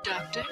Doctor?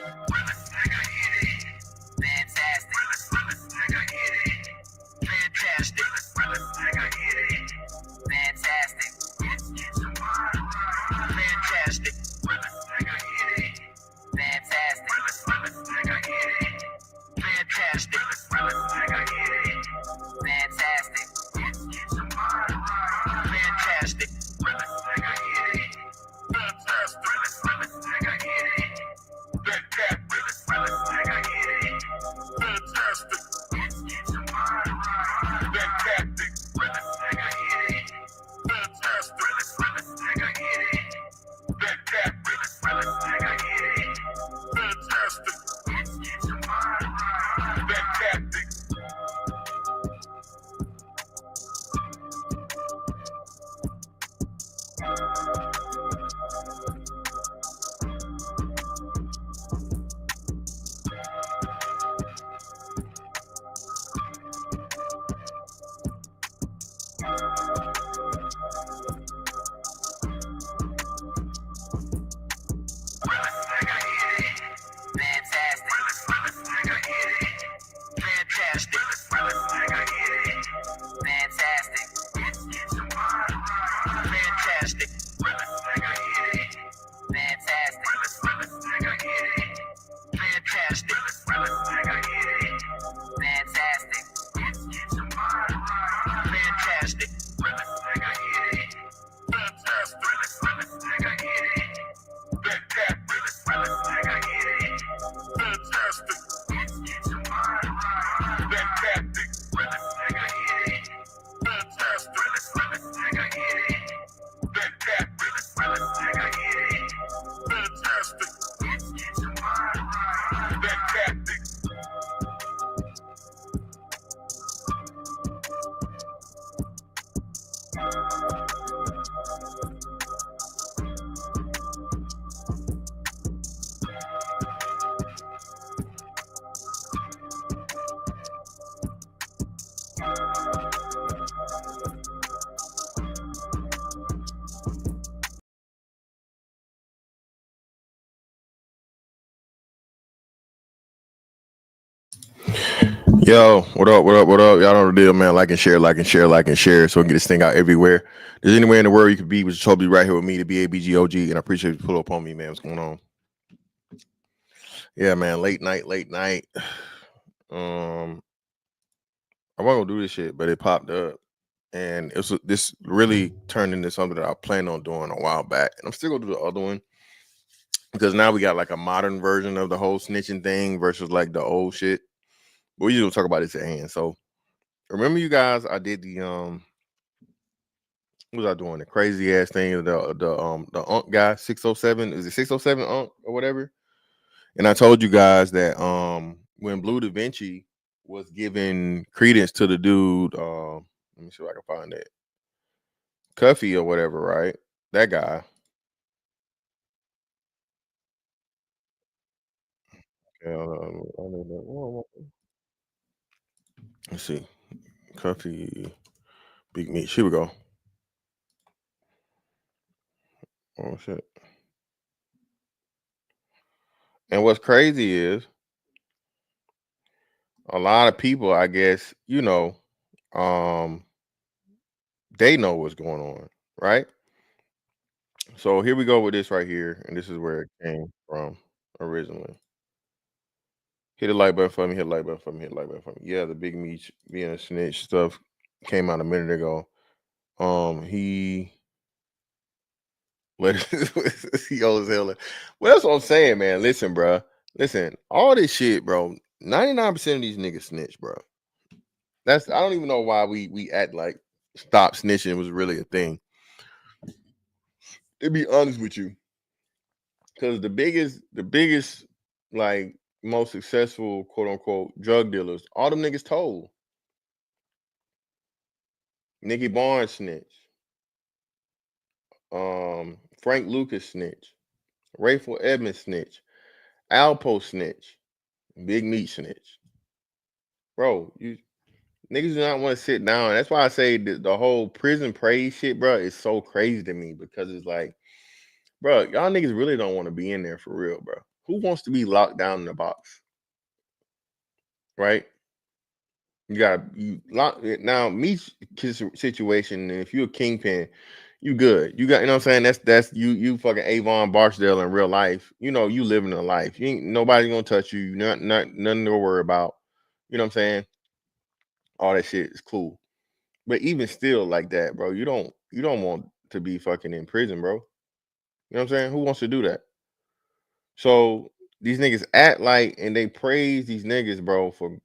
Yo, what up, what up, what up? Y'all know the deal, man. Like and share, like and share, like and share, so we can get this thing out everywhere. There's anywhere in the world you could be, but you're totally right here with me, the BABGOG, and I appreciate you pull up on me, man. What's going on? Yeah, man, late night. I wasn't gonna do this shit, but it popped up, and this really turned into something that I planned on doing a while back, and I'm still gonna do the other one because now we got like a modern version of the whole snitching thing versus like the old shit. But we just gonna talk about this at hand. So remember, you guys, I did the what was I doing? The crazy ass thing, the Unk guy, 607. Is it 607 Unk or whatever? And I told you guys that when Blue Da Vinci was giving credence to the dude, let me see if I can find it. Cuffy or whatever, right? That guy. Let's see. Cuffy Big Meech. Here we go. Oh shit. And what's crazy is a lot of people, I guess, they know what's going on, right? So here we go with this right here, and this is where it came from originally. Hit the like button for me, hit the like button for me, hit the like button for me. Yeah, the Big Meech being a snitch stuff came out a minute ago. He let he owes hell. Well, that's what I'm saying, man. Listen, bro. Listen, all this shit, bro. 99% of these niggas snitch, bro. I don't even know why we act like stop snitching was really a thing. To be honest with you, because the biggest, like most successful quote unquote drug dealers, all them niggas told. Nicky Barnes snitch. Frank Lucas snitch. Rayful Edmonds snitch. Alpo snitch. Big Meech snitch. Bro, you niggas do not want to sit down. That's why I say the whole prison praise shit, bro, is so crazy to me because it's like, bro, y'all niggas really don't want to be in there for real, bro. Who wants to be locked down in a box? Right? You got you lock it now. Situation. If you're a kingpin, you good. You got, you know what I'm saying. That's you fucking Avon Barksdale in real life. You know you living a life. You ain't nobody gonna touch you. Not nothing to worry about. You know what I'm saying. All that shit is cool. But even still, like that, bro, you don't want to be fucking in prison, bro. You know what I'm saying? Who wants to do that? So these niggas act like and they praise these niggas, bro, for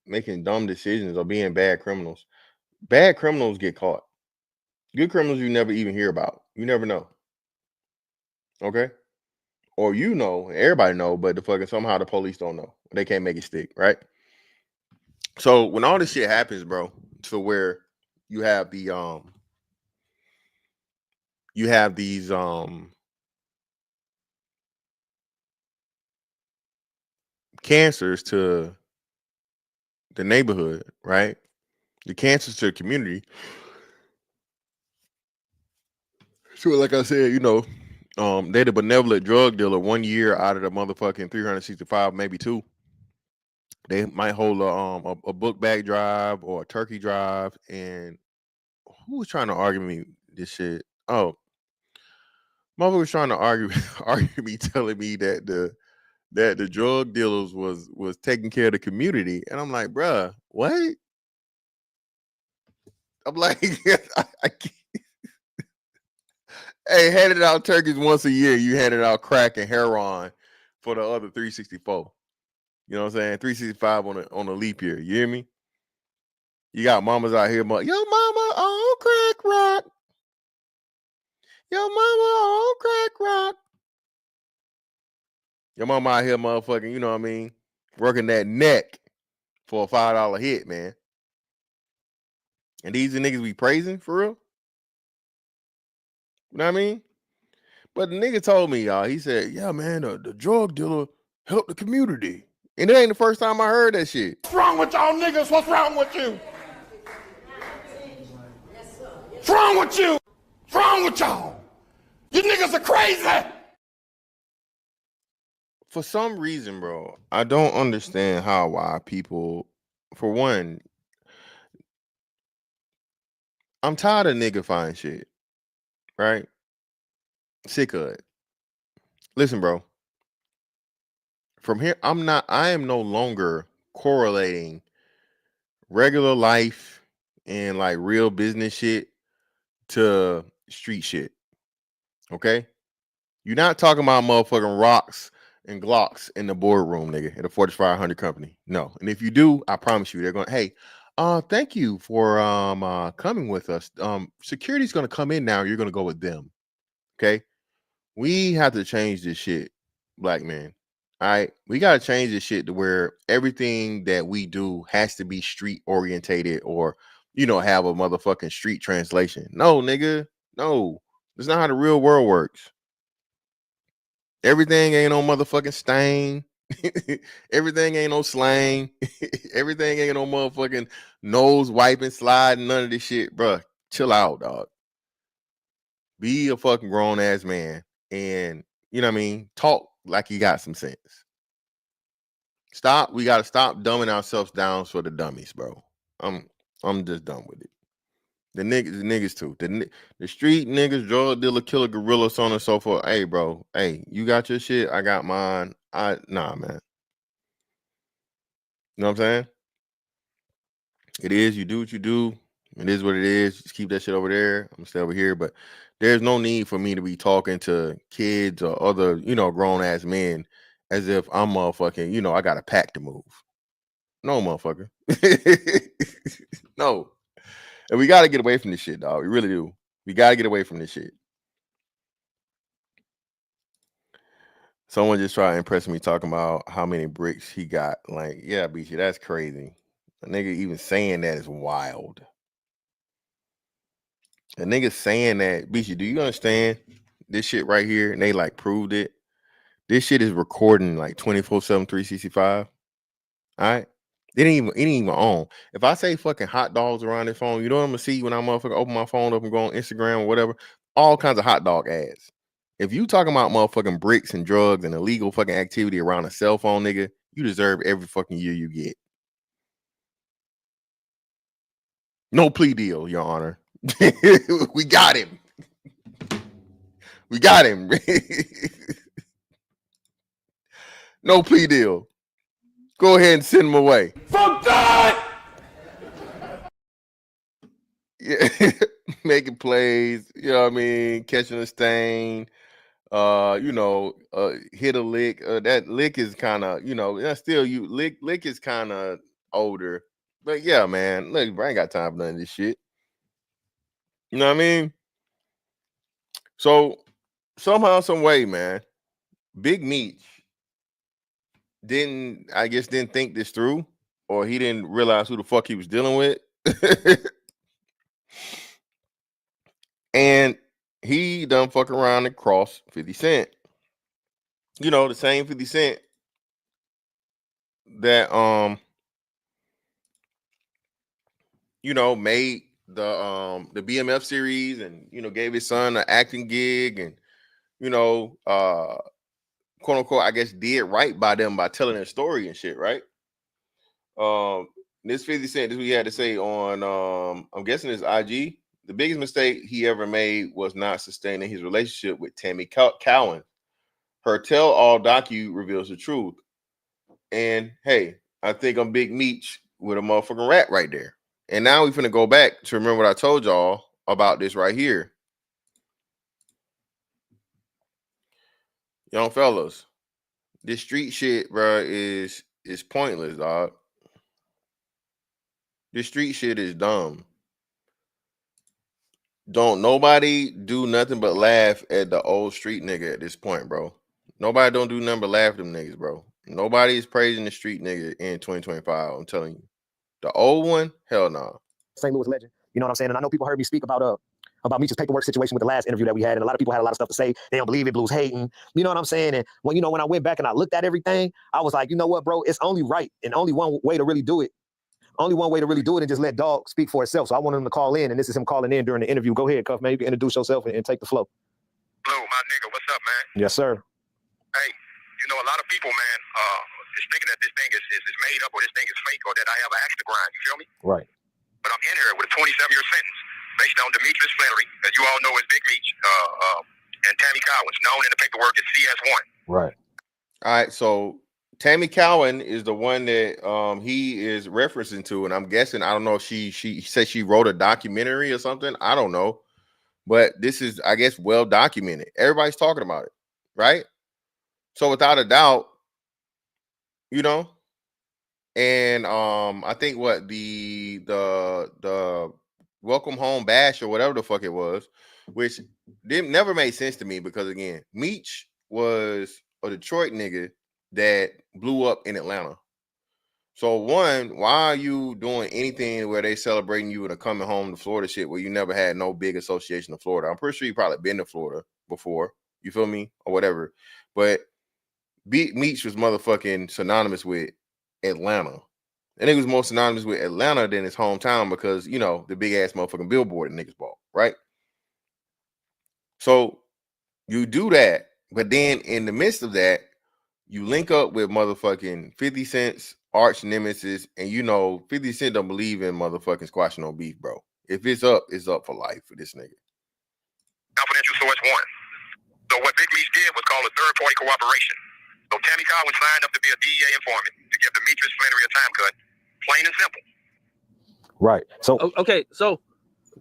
making dumb decisions or being bad criminals. Bad criminals get caught. Good criminals you never even hear about. You never know. Okay? Or you know, everybody know, but the fucking somehow the police don't know. They can't make it stick, right? So when all this shit happens, bro, to where you have these cancers to the neighborhood, right? The cancers to the community. So like I said, they the benevolent drug dealer 1 year out of the motherfucking 365, maybe two. They might hold a book bag drive or a turkey drive. And who was trying to argue me this shit? Oh, mother was trying to argue argue me, telling me that the drug dealers was taking care of the community. And I'm like, bruh, what? I'm like, I can't. Hey, handed out turkeys once a year. You handed out crack and heroin for the other 364. You know what I'm saying? 365 on a leap year. You hear me? You got mamas out here, yo mama on crack rock. Yo mama on crack rock. Your mama out here, motherfucking, you know what I mean? Working that neck for a $5 hit, man. And these are niggas we praising for real. You know what I mean? But the nigga told me, y'all, he said, yeah, man, the drug dealer helped the community. And it ain't the first time I heard that shit. What's wrong with y'all niggas? What's wrong with you? What's wrong with you? What's wrong with y'all? You niggas are crazy. For some reason, bro, I don't understand why people, for one, I'm tired of niggifying shit, right? Sick of it. Listen, bro, from here, I am no longer correlating regular life and like real business shit to street shit. Okay? You're not talking about motherfucking rocks and Glocks in the boardroom, nigga, at a 4500 company. No. And if you do, I promise you, they're going, hey, thank you for coming with us. Security's gonna come in now. You're gonna go with them. Okay. We have to change this shit, black man. All right. We gotta change this shit to where everything that we do has to be street orientated or have a motherfucking street translation. No, nigga. No. That's not how the real world works. Everything ain't no motherfucking stain. Everything ain't no slang. Everything ain't no motherfucking nose wiping, sliding, none of this shit, bro. Chill out, dog. Be a fucking grown ass man, and you know what I mean. Talk like you got some sense. Stop. We gotta stop dumbing ourselves down for the dummies, bro. I'm just done with it. The niggas too. The street niggas, drug dealer, killer, gorilla, so on and so forth. Hey, bro. Hey, you got your shit. I got mine. Nah, man. You know what I'm saying? It is. You do what you do. It is what it is. Just keep that shit over there. I'm gonna stay over here. But there's no need for me to be talking to kids or other, grown ass men as if I'm motherfucking, I got a pack to move. No, motherfucker. No. And we got to get away from this shit, dog. We really do. We got to get away from this shit. Someone just tried to impress me talking about how many bricks he got. Like, yeah, BC, that's crazy. A nigga even saying that is wild. A nigga saying that, BC, do you understand this shit right here? And they like proved it. This shit is recording like 24/7, 365. All right. It ain't even on. If I say fucking hot dogs around this phone, you know what I'm gonna see when I motherfucker open my phone up and go on Instagram or whatever? All kinds of hot dog ads. If you talking about motherfucking bricks and drugs and illegal fucking activity around a cell phone, nigga, you deserve every fucking year you get. No plea deal, Your Honor. We got him. We got him. No plea deal. Go ahead and send him away. Fuck that! Yeah. Making plays, you know what I mean? Catching a stain. Hit a lick. That lick is kind of, still you lick is kind of older. But yeah, man, look, I ain't got time for none of this shit. You know what I mean? So somehow, some way, man, Big Meech didn't think this through, or he didn't realize who the fuck he was dealing with. And he done fuck around and cross 50 Cent. You know, the same 50 Cent that made the BMF series and gave his son an acting gig and quote unquote, I guess did right by them by telling their story and shit, right? This 50 Cent, this is what he had to say on I'm guessing his IG. The biggest mistake he ever made was not sustaining his relationship with Tammy Cowan. Her tell-all docu reveals the truth. And hey, I think I'm Big Meech with a motherfucking rat right there. And now we finna go back to remember what I told y'all about this right here. Young fellas, this street shit, bro, is pointless, dog. This street shit is dumb. Don't nobody do nothing but laugh at the old street nigga at this point, bro. Nobody don't do nothing but laugh at them niggas, bro. Nobody is praising the street nigga in 2025. I'm telling you. The old one, hell no. St. Louis legend. You know what I'm saying? And I know people heard me speak about Meech's paperwork situation with the last interview that we had, and a lot of people had a lot of stuff to say. They don't believe it, Blue's hating. You know what I'm saying? And when I went back and I looked at everything, I was like, you know what, bro? It's only right and only one way to really do it. Only one way to really do it and just let dog speak for itself. So I wanted him to call in, and this is him calling in during the interview. Go ahead, Cuff, man. You can introduce yourself and take the flow. Blue, my nigga, what's up, man? Yes, sir. Hey, a lot of people, man, is thinking that this thing is made up or this thing is fake or that I have an axe to grind. You feel me? Right. But I'm in here with a 27-year sentence based on Demetrius Flannery, that you all know as Big Meech, and Tammy Cowan, known in the paperwork as CS1. Right. All right, so Tammy Cowan is the one that he is referencing to, and I'm guessing, I don't know if she said she wrote a documentary or something. I don't know, but this is, I guess, well documented. Everybody's talking about it, right? So without a doubt, and I think what the welcome home bash or whatever the fuck it was, which never made sense to me because again, Meech was a Detroit nigga that blew up in Atlanta. So one, why are you doing anything where they celebrating you with a coming home to Florida shit where you never had no big association to Florida? I'm pretty sure you probably been to Florida before, you feel me, or whatever. But Meech was motherfucking synonymous with Atlanta. And it was more synonymous with Atlanta than his hometown because, the big ass motherfucking billboard that niggas bought, right? So you do that, but then in the midst of that, you link up with motherfucking 50 Cent's arch nemesis, and 50 Cent don't believe in motherfucking squashing no beef, bro. If it's up for life for this nigga. Confidential source one. So what Big Meech did was called a third-party cooperation. So Tammy Cowan signed up to be a DEA informant to give Demetrius Flannery a time cut, plain and simple. Right. So okay. So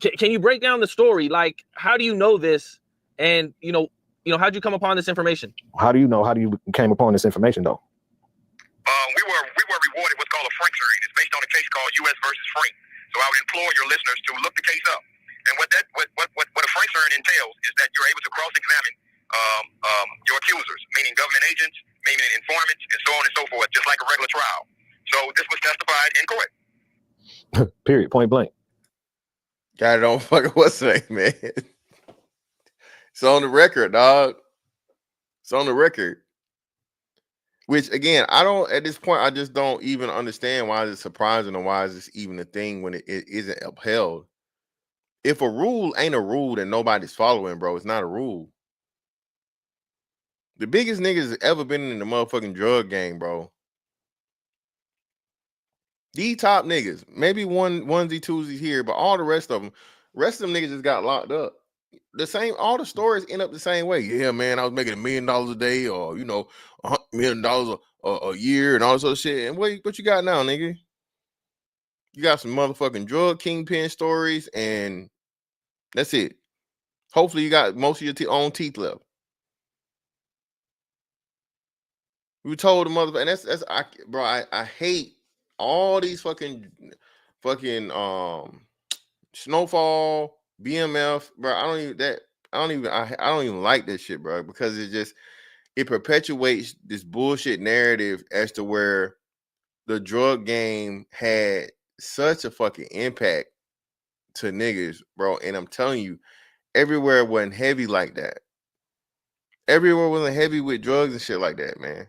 can you break down the story? Like, how do you know this? And how'd you come upon this information? How do you know? How do you came upon this information though? We were rewarded what's called a Frank series. It's based on a case called U.S. versus Frank. So I would implore your listeners to look the case up. And what a Frank series entails is that you're able to cross-examine your accusers, meaning government agents, meaning informants, and so on and so forth, just like a regular trial. So this was testified in court. Period. Point blank. Got it on fucking what's the name, man? It's on the record, dog. It's on the record. Which again, at this point, I just don't even understand why it's surprising and why is this even a thing when it isn't upheld. If a rule ain't a rule, then nobody's following, bro. It's not a rule. The biggest niggas that's ever been in the motherfucking drug game, bro. These top niggas, maybe onesie twosies here, but all the rest of them niggas just got locked up. The same, all the stories end up the same way. Yeah, man, I was making $1 million a day, or $100 million a year, and all this other shit. And what you got now, nigga? You got some motherfucking drug kingpin stories, and that's it. Hopefully, you got most of your own teeth left. We told the motherfucker, and I hate all these fucking Snowfall, BMF, bro. I don't even like that shit, bro, because it perpetuates this bullshit narrative as to where the drug game had such a fucking impact to niggas, bro. And I'm telling you, everywhere wasn't heavy like that. Everywhere wasn't heavy with drugs and shit like that, man.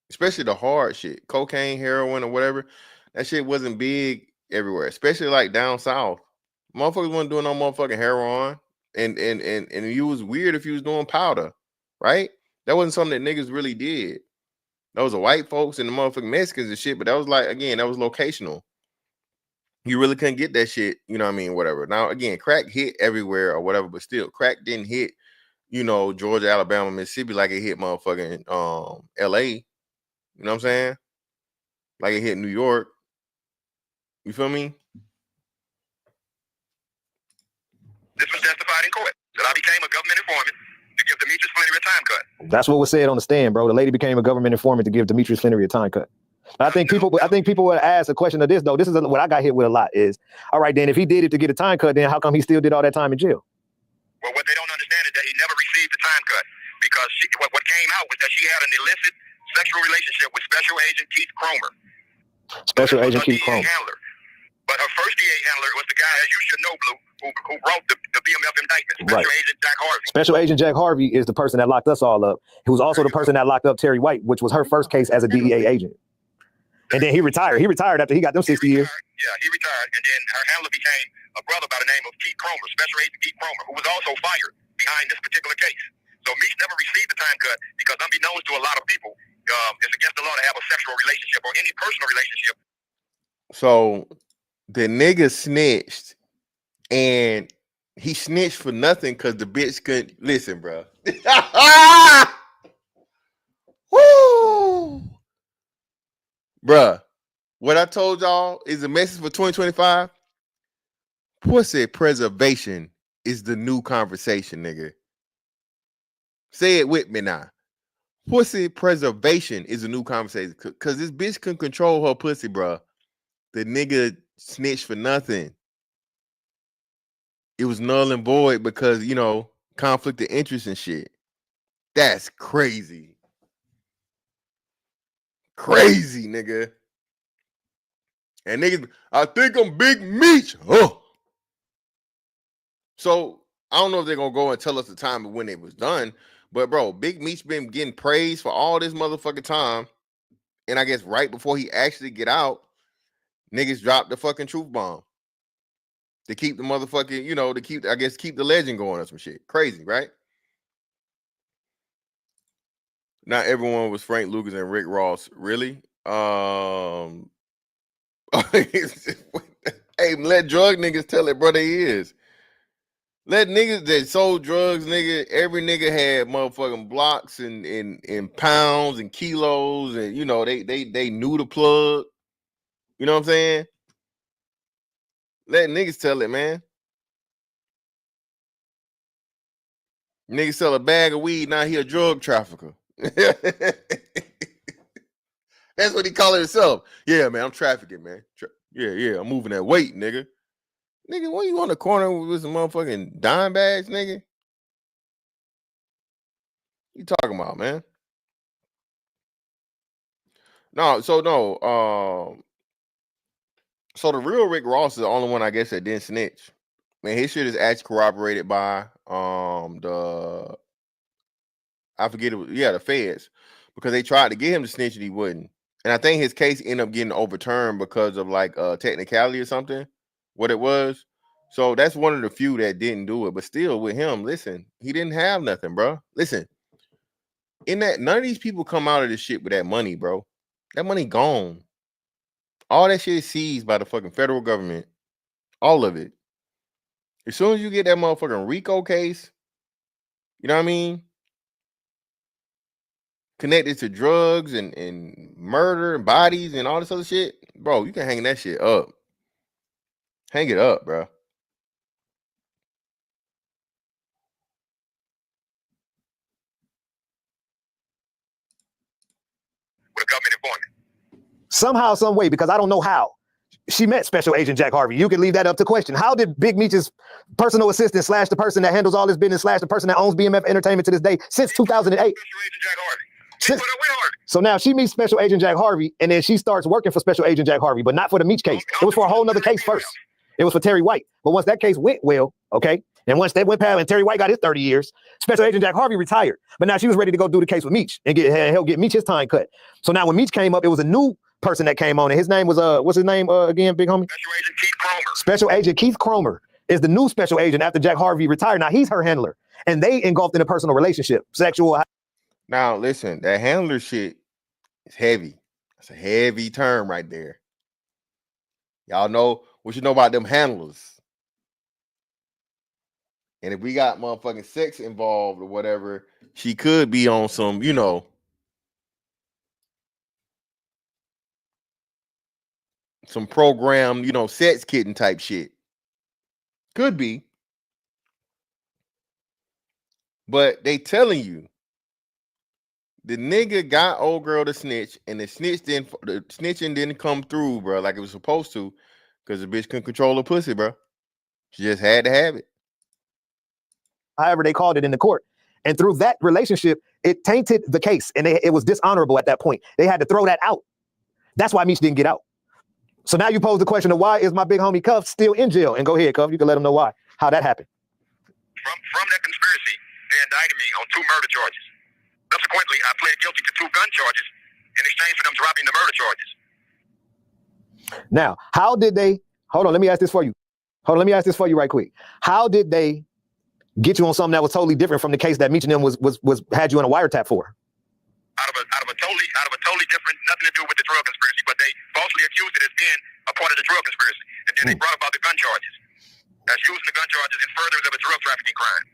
Especially the hard shit, cocaine, heroin, or whatever. That shit wasn't big everywhere, especially like down south. Motherfuckers wasn't doing no motherfucking heroin, and it was weird if you was doing powder, right? That wasn't something that niggas really did. Those are white folks and the motherfucking Mexicans and shit, but that was like, again, that was locational. You really couldn't get that shit, you know what I mean, whatever. Now, again, crack hit everywhere or whatever, but still, crack didn't hit, Georgia, Alabama, Mississippi like it hit motherfucking LA. You know what I'm saying? Like it hit New York. You feel me? This was testified in court that I became a government informant to give Demetrius Flannery a time cut. That's what was said on the stand, bro. The lady became a government informant to give Demetrius Flannery a time cut. I think people would ask a question of this, though. This is what I got hit with a lot is, all right, then if he did it to get a time cut, then how come he still did all that time in jail? Well, what they don't understand is that he never received the time cut because what came out was that she had an illicit sexual relationship with Special Agent Keith Cromer. Special Agent Keith Cromer. But her first DA handler was the guy, as you should know, Blue, who wrote the BMF indictment, Special Agent Jack Harvey. Special Agent Jack Harvey is the person that locked us all up. He was also the person that locked up Terry White, which was her first case as a DEA agent. And then he retired. He retired after he got them 60 years. Yeah, he retired. And then her handler became a brother by the name of Keith Cromer, Special Agent Keith Cromer, who was also fired behind this particular case. So Meech never received the time cut because, unbeknownst to a lot of people, it's against the law to have a sexual relationship or any personal relationship. So the nigga snitched, and he snitched for nothing because the bitch couldn't listen, bro. Woo! Bruh, what I told y'all is a message for 2025. Pussy preservation is the new conversation, nigga. Say it with me now. Pussy preservation is a new conversation because this bitch can control her pussy, bruh. The nigga snitched for nothing. It was null and void because, conflict of interest and shit. That's crazy. Crazy, nigga. And niggas, I think I'm Big Meech. Oh. So I don't know if they're gonna go and tell us the time of when it was done, but bro, Big Meech been getting praised for all this motherfucking time. And I guess right before he actually get out, niggas dropped the fucking truth bomb. To keep the motherfucking, keep the legend going or some shit. Crazy, right? Not everyone was Frank Lucas and Rick Ross. Really? Hey, let drug niggas tell it, bro. They is. Let niggas that sold drugs, nigga. Every nigga had motherfucking blocks and pounds and kilos, and they knew the plug. You know what I'm saying? Let niggas tell it, man. Nigga sell a bag of weed, now he a drug trafficker. That's what he call it himself. Yeah, man, I'm trafficking, man. Yeah, I'm moving that weight, nigga. Nigga, what you on the corner with some motherfucking dime bags, nigga? You talking about, man? So the real Rick Ross is the only one, I guess, that didn't snitch. Man, his shit is actually corroborated by the feds, because they tried to get him to snitch and he wouldn't. And I think his case ended up getting overturned because of like technicality or something, what it was. So that's one of the few that didn't do it. But still with him, listen, he didn't have nothing, bro. Listen, in that, none of these people come out of this shit with that money, bro. That money gone. All that shit is seized by the fucking federal government. All of it. As soon as you get that motherfucking RICO case, you know what I mean? Connected to drugs and murder and bodies and all this other shit, bro, you can hang that shit up. Hang it up, bro. With a government informant. Somehow, some way, because I don't know how she met Special Agent Jack Harvey. You can leave that up to question. How did Big Meech's personal assistant / the person that handles all this business / the person that owns BMF Entertainment to this day since 2008? Special Agent Jack Harvey. She put up with Harvey. So now she meets Special Agent Jack Harvey, and then she starts working for Special Agent Jack Harvey, but not for the Meech case. It was for a whole nother case first. It was for Terry White. But once that case went well, okay, and once they went past and Terry White got his 30 years, Special Agent Jack Harvey retired. But now she was ready to go do the case with Meech and get Meech his time cut. So now when Meech came up, it was a new person that came on, and his name was what's his name again, big homie? Special Agent Keith Cromer. Special Agent Keith Cromer is the new special agent after Jack Harvey retired. Now he's her handler, and they engulfed in a personal relationship, sexual. Now listen, that handler shit is heavy. That's a heavy term right there. Y'all know what you know about them handlers. And if we got motherfucking sex involved or whatever, she could be on some, you know, some program, you know, sex kitten type shit. Could be. But they telling you the nigga got old girl to snitch, and the snitching didn't come through, bro, like it was supposed to, because the bitch couldn't control her pussy, bro. She just had to have it. However they called it in the court. And through that relationship, it tainted the case, and it was dishonorable at that point. They had to throw that out. That's why Meech didn't get out. So now you pose the question of why is my big homie Cuff still in jail? And go ahead, Cuff, you can let them know why, how that happened. From that conspiracy, they indicted me on 2 murder charges. Subsequently, I pled guilty to 2 gun charges in exchange for them dropping the murder charges. Now, how did they, hold on, let me ask this for you. Hold on, let me ask this for you right quick. How did they get you on something that was totally different from the case that Meech and them was had you in a wiretap for? Out of a totally different, nothing to do with the drug conspiracy, but they falsely accused it as being a part of the drug conspiracy. And then they brought about the gun charges. That's using the gun charges in furtherance of a drug trafficking crime.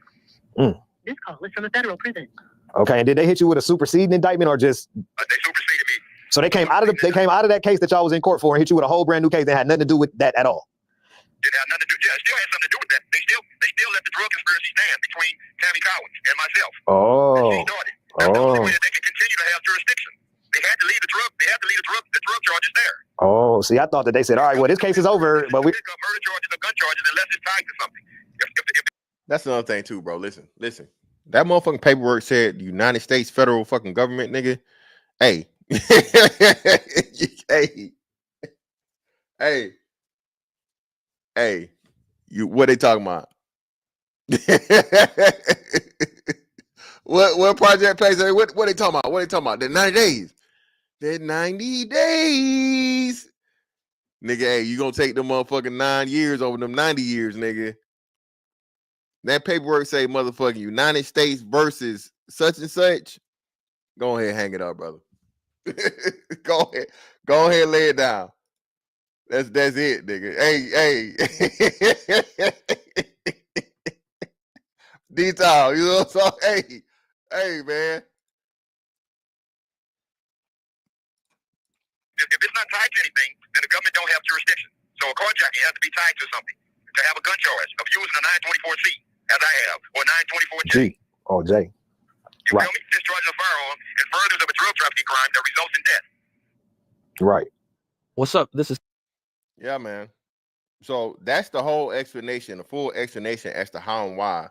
This call is from a federal prison. Okay, and did they hit you with a superseding indictment or just? They superseded me. So they came out of that case that y'all was in court for and hit you with a whole brand new case that had nothing to do with that at all. It had nothing to do. Yeah, it still had something to do with that. They still let the drug conspiracy stand between Tammy Collins and myself. Oh. And she started. That's the only way that they can continue to have jurisdiction. They had to leave the drug charges there. Oh, see, I thought that they said, all right, well, this case is over, but we pick up murder charges or gun charges unless it's tied to something. That's another thing too, bro. Listen. That motherfucking paperwork said United States federal fucking government, nigga. Hey. Hey. You what they talking about? What project place? What they talking about? What they talking about? The 90 days. The 90 days. Nigga, hey, you gonna take them motherfucking 9 years over them 90 years, nigga. That paperwork say motherfucking United States versus such and such. Go ahead, hang it up, brother. Go ahead, lay it down. That's it, nigga. Hey. Detail, you know what I'm saying? Hey, man. If it's not tied to anything, then the government don't have jurisdiction. So a carjacking has to be tied to something. To have a gun charge of using a 924C, as I have, or 924J. Oh, J. You feel me? Discharging a firearm in furtherance of a drug trafficking crime that results in death. Right. What's up? This is Yeah, man. So that's the whole explanation, the full explanation as to how and why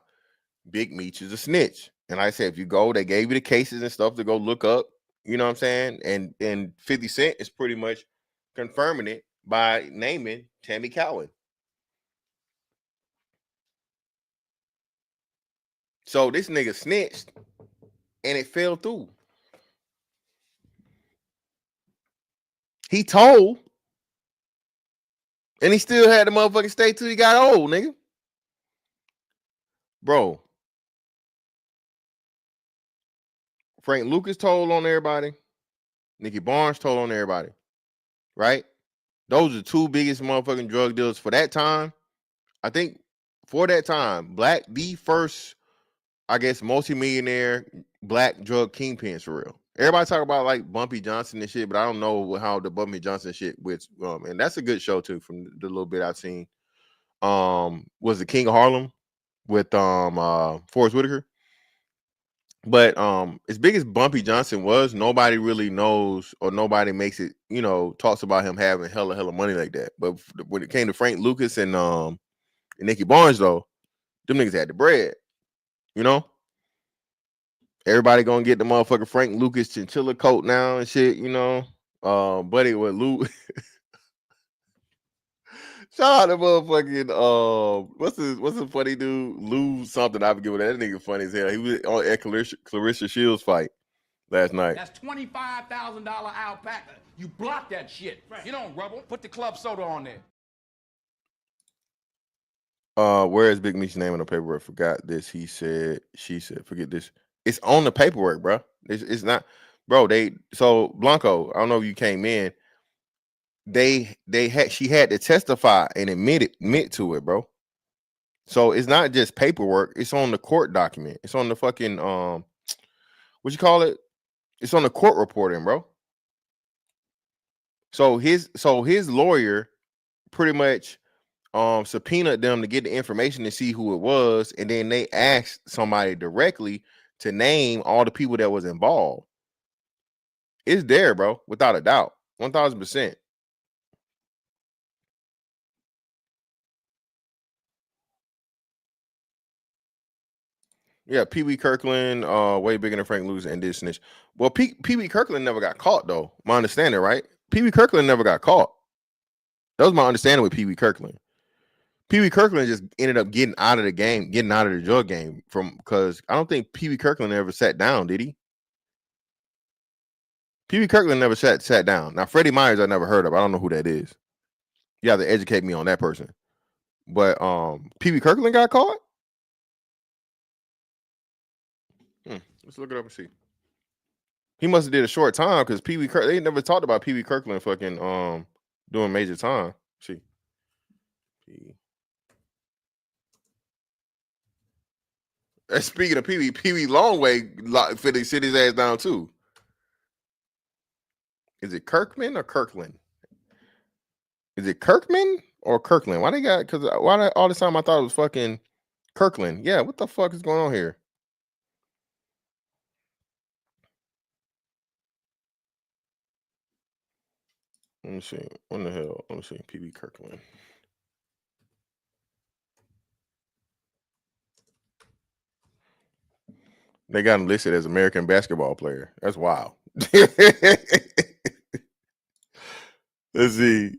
Big Meech is a snitch. And like I said, if you go, they gave you the cases and stuff to go look up. You know what I'm saying? And 50 Cent is pretty much confirming it by naming Tammy Cowan. So this nigga snitched and it fell through. He told and he still had the motherfucking stay till he got old, nigga. Bro. Frank Lucas told on everybody. Nicky Barnes told on everybody. Right? Those are the two biggest motherfucking drug dealers for that time. I think for that time, the first, I guess, multimillionaire black drug kingpins for real. Everybody talk about like Bumpy Johnson and shit, but I don't know how the Bumpy Johnson shit with and that's a good show too from the little bit I've seen. Was the King of Harlem with Forrest Whitaker. But as big as Bumpy Johnson was, nobody really knows or nobody makes it, talks about him having hella money like that. But when it came to Frank Lucas and Nicky Barnes, though, them niggas had the bread, Everybody gonna get the motherfucker Frank Lucas chinchilla coat now and shit, Buddy with Lou. Shout out to motherfucking what's the funny dude? Lou something. I forget what that nigga funny as hell. He was on at Clarissa Shields fight last night. That's $25,000 alpaca. You block that shit. Right. You don't rubble. Put the club soda on there. Where is Big Meech's name on the paperwork? Forgot this. He said, she said, forget this. It's on the paperwork, bro. It's not, bro. So Blanco, I don't know if you came in. She had to testify and admit to it, bro. So it's not just paperwork, it's on the court document. It's on the fucking what you call it? It's on the court reporting, bro. So his lawyer pretty much subpoenaed them to get the information to see who it was, and then they asked somebody directly to name all the people that was involved. It's there, bro, without a doubt. 1000%. Yeah, Pee Wee Kirkland, way bigger than Frank Lucas and did snitch. Well, Pee Wee Kirkland never got caught, though. My understanding, right? Pee Wee Kirkland never got caught. That was my understanding with Pee Wee Kirkland. Pee Wee Kirkland just ended up getting out of the game, getting out of the drug game because I don't think Pee Wee Kirkland ever sat down, did he? Pee Wee Kirkland never sat down. Now, Freddie Myers, I never heard of. I don't know who that is. You have to educate me on that person. But Pee Wee Kirkland got caught? Let's look it up and see. He must have did a short time because Pee Wee they never talked about Pee Wee Kirkland fucking doing major time. See. Speaking of Pee Wee Longway fit his ass down too. Is it Kirkman or Kirkland? Is it Kirkman or Kirkland? Why they got? Because all this time I thought it was fucking Kirkland. Yeah, what the fuck is going on here? Let me see. What the hell? Let me see. Pee Wee Kirkland. They got him listed as American basketball player. That's wild. Let's see.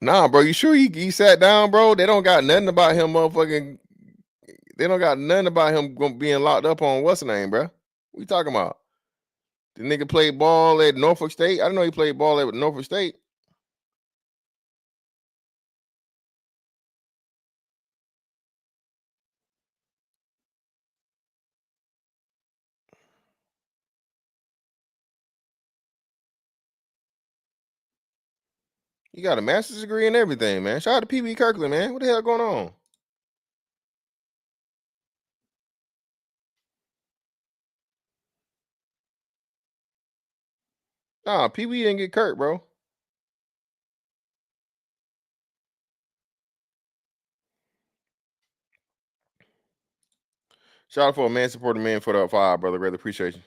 Nah, bro. You sure he sat down, bro? They don't got nothing about him, motherfucking. They don't got nothing about him being locked up on what's the name, bro? What you talking about? The nigga played ball at Norfolk State. I didn't know he played ball at Norfolk State. He got a master's degree and everything, man. Shout out to Pee Wee Kirkland, man. What the hell going on? Nah, Pee Wee didn't get Kirk, bro. Shout out for a man supporting man for the 5, brother. Greatly appreciate you.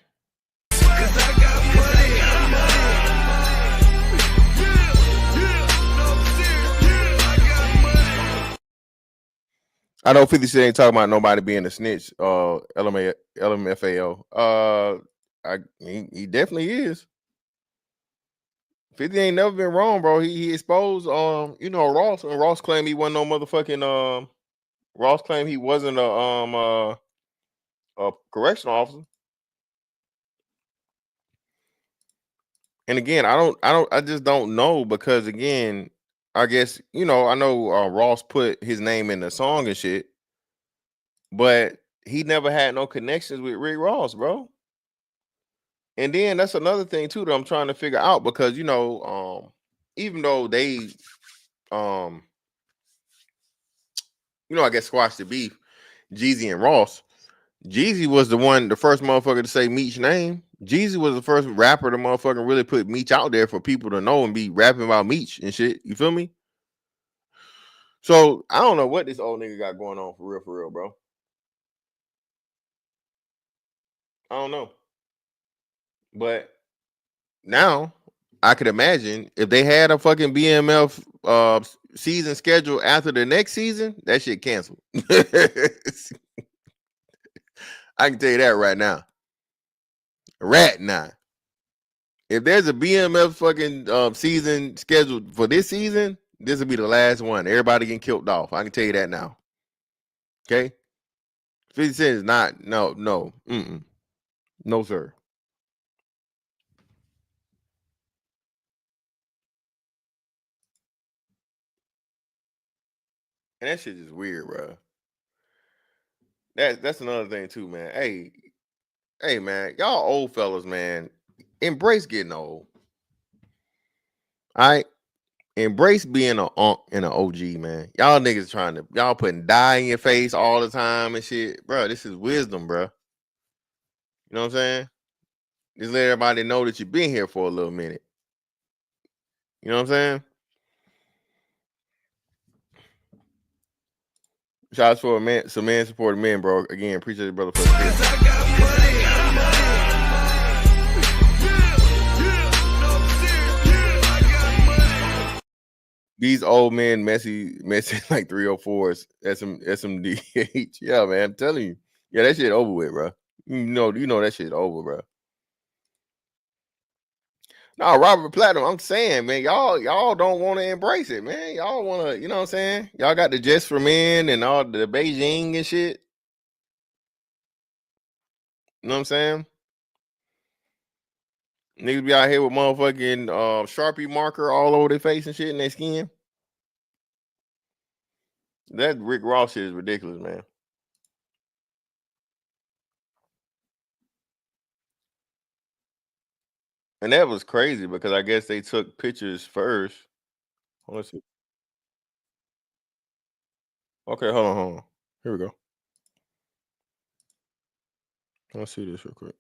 I know 50 Cent ain't talking about nobody being a snitch. LMFAO. He definitely is. 50 ain't never been wrong, bro. He exposed Ross, and Ross claimed he wasn't no motherfucking Ross claimed he wasn't a correctional officer. And again, I just don't know because again, I guess I know Ross put his name in the song and shit, but he never had no connections with Rick Ross, bro. And then that's another thing too that I'm trying to figure out, because you know, even though they you know, I guess squashed the beef, Jeezy and Ross, Jeezy was the first motherfucker to say Meech's name. Jeezy was the first rapper to motherfucking really put Meech out there for people to know and be rapping about Meech and shit. You feel me? So I don't know what this old nigga got going on for real, bro. I don't know. But now I could imagine if they had a fucking BMF season schedule after the next season, that shit canceled. I can tell you that right now. If there's a BMF fucking season scheduled for this season, this will be the last one. Everybody getting killed off. I can tell you that now. Okay? 50 Cent is not, no, no, sir. And that shit is weird, bro. That's another thing too, man. Hey, man, y'all old fellas, man, embrace getting old. All right, embrace being an unk and an OG, man. Y'all niggas y'all putting dye in your face all the time and shit, bro. This is wisdom, bro. You know what I'm saying? Just let everybody know that you've been here for a little minute. You know what I'm saying? Shots for some man supported men, bro. Again, appreciate it, brother. For these old men messy like 304s, SMDH. Yeah, man, I'm telling you. Yeah, that shit over with, bro. You know that shit over, bro. No, Robert Platinum, I'm saying, man, y'all don't want to embrace it, man. Y'all want to, you know what I'm saying? Y'all got the Just for Men and all the Beijing and shit. You know what I'm saying? Niggas be out here with motherfucking Sharpie marker all over their face and shit and their skin. That Rick Ross shit is ridiculous, man. And that was crazy because I guess they took pictures first. Let's see. Okay, hold on. Here we go. Let's see this real quick.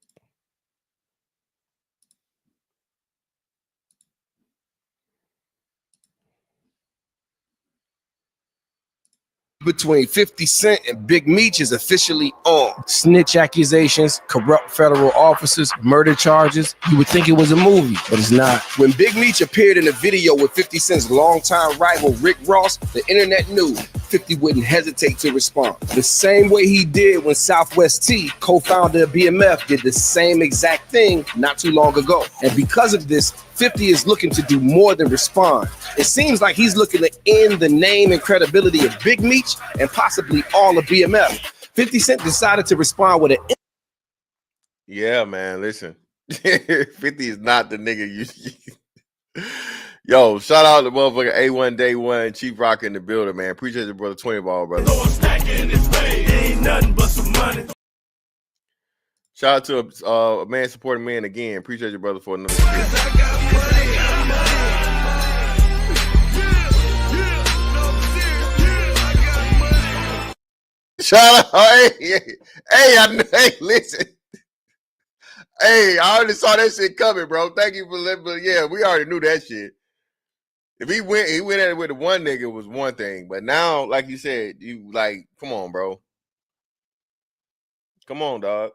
Between 50 Cent and Big Meech is officially on. Snitch accusations, corrupt federal officers, murder charges. You would think it was a movie, but it's not. When Big Meech appeared in a video with 50 Cent's longtime rival Rick Ross, the internet knew 50 wouldn't hesitate to respond. The same way he did when Southwest T, co-founder of BMF, did the same exact thing not too long ago. And because of this, 50 is looking to do more than respond. It seems like he's looking to end the name and credibility of Big Meech and possibly all of BMF. 50 Cent decided to respond with an... Yeah, man, listen. 50 is not the nigga you... Yo, shout out to motherfucker A1 Day 1, Chief Rock in the building, man. Appreciate your brother 20 ball, brother. Ain't nothing but some money. Shout out to a man supporting man again. Appreciate your brother for another shout out. Hey, listen. Hey, I already saw that shit coming, bro. Thank you for letting, but yeah, we already knew that shit. If he went at it with the one nigga was one thing, but now, like you said, you like, come on, bro. Come on, dog.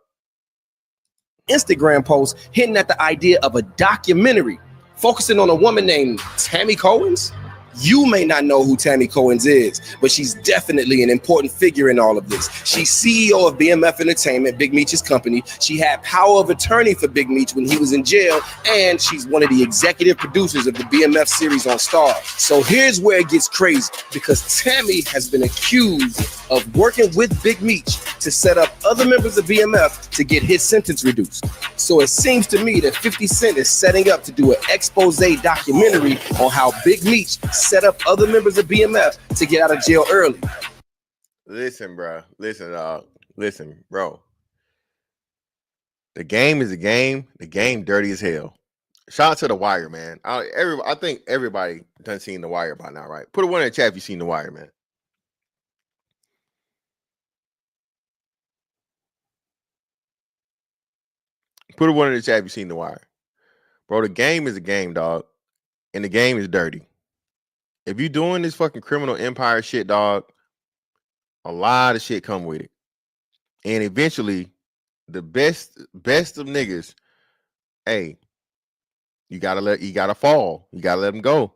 Instagram post hinting at the idea of a documentary focusing on a woman named Tammy Cohen's. You may not know who Tammy Cohen's is, but she's definitely an important figure in all of this. She's CEO of BMF Entertainment, Big Meech's company. She had power of attorney for Big Meech when he was in jail, and she's one of the executive producers of the BMF series on Starz. So here's where it gets crazy, because Tammy has been accused of working with Big Meech to set up other members of BMF to get his sentence reduced. So it seems to me that 50 Cent is setting up to do an expose documentary on how Big Meech set up other members of BMF to get out of jail early. Listen, bro. Listen, dog. Listen, bro. The game is a game. The game dirty as hell. Shout out to The Wire, man. I think everybody done seen The Wire by now, right? Put a one in the chat if you seen The Wire, man. Put a one in the chat if you seen The Wire. Bro, the game is a game, dog. And the game is dirty. If you doing this fucking criminal empire shit, dog, a lot of shit come with it. And eventually, the best of niggas, hey, you gotta fall. You gotta let them go.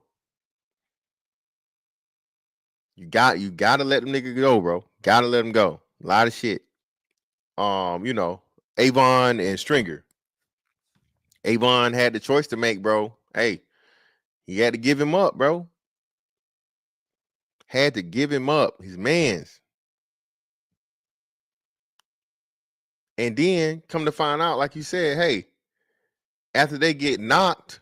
You gotta let them niggas go, bro. Gotta let them go. A lot of shit. You know, Avon and Stringer. Avon had the choice to make, bro. Hey, he had to give him up, bro. Had to give him up. His man's. And then come to find out, like you said, hey, after they get knocked,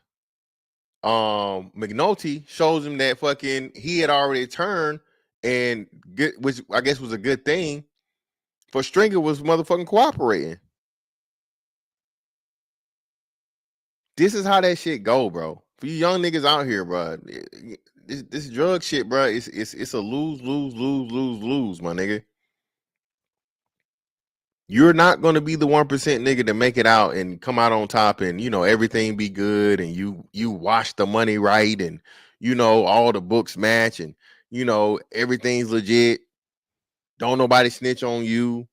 McNulty shows him that fucking he had already turned, and which I guess was a good thing. For Stringer was motherfucking cooperating. This is how that shit go, bro. For you young niggas out here, bro, this drug shit, bro, it's a lose, my nigga. You're not gonna be the 1% nigga to make it out and come out on top, and you know everything be good, and you wash the money right, and you know all the books match, and you know everything's legit. Don't nobody snitch on you.